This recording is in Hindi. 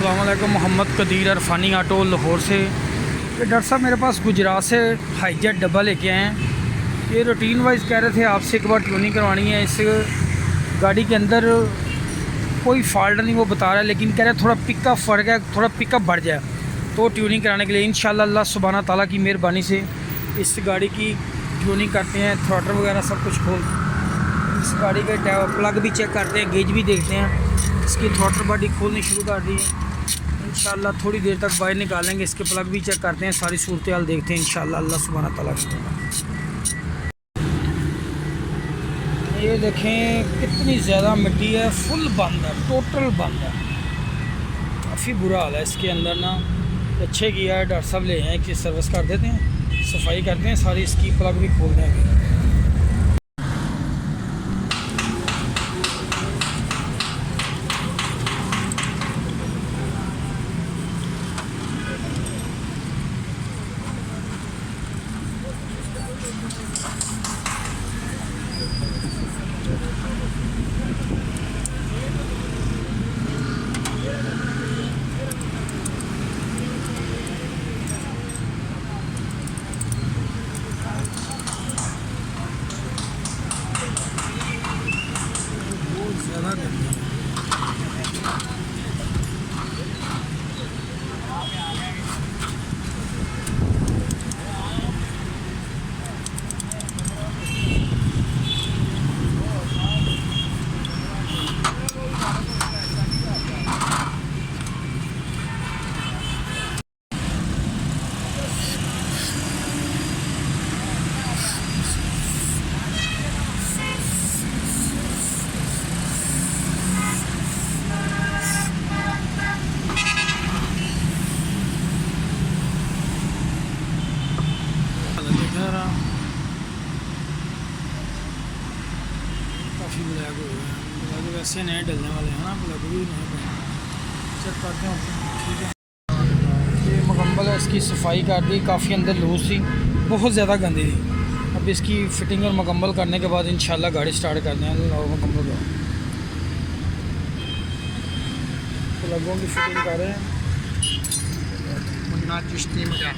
अस्सलाम वालेकुम। मोहम्मद कदीर अरफानी ऑटो लाहौर से। ये डॉक्टर साहब मेरे पास गुजरात से हाईजेट डब्बा लेके आए हैं। ये रूटीन वाइज कह रहे थे आपसे एक बार ट्यूनिंग करवानी है। इस गाड़ी के अंदर कोई फॉल्ट नहीं वो बता रहा है, लेकिन कह रहे हैं थोड़ा पिकअप फ़र्क है, थोड़ा पिकअप बढ़ जाए तो ट्यूनिंग कराने के लिए इंशाल्लाह अल्लाह सुब्हाना ताला की मेहरबानी से इस गाड़ी की ट्यूनिंग करते हैं। थ्रॉटल वगैरह सब कुछ खोल, इस गाड़ी के प्लग भी चेक करते हैं, गेज भी देखते हैं। इसकी थ्रॉटल बॉडी खोलनी शुरू कर दी है। इंशाल्लाह थोड़ी देर तक बाहर निकालेंगे, इसके प्लग भी चेक करते हैं, सारी सूरत हाल देखते हैं इंशाल्लाह अल्लाह सुब्हाना ताला की। ये देखें कितनी ज़्यादा मिट्टी है, फुल बंद है, टोटल बंद है, काफ़ी बुरा हाल है इसके अंदर ना। अच्छे किया है डॉक्टर साहब ले आए कि सर्विस कर देते हैं, सफाई करते हैं सारी, इसकी प्लग भी खोल देंगे। काफ़ी ब्लैक हो गए हैं, ब्लैक वैसे नए डलने वाले हैं ना, ब्लैक भी नहीं बने। चेक करते हैं, ठीक है। ये मुकम्मल है, इसकी सफाई कर दी, काफ़ी अंदर लूज थी, बहुत ज़्यादा गंदी थी। अब इसकी फ़िटिंग और मुकम्मल करने के बाद इंशाल्लाह गाड़ी स्टार्ट कर दें और मुकम्मल हो। प्लगों की फ़िटिंग कर रहे हैं। मुन्ना चिश्ती मजा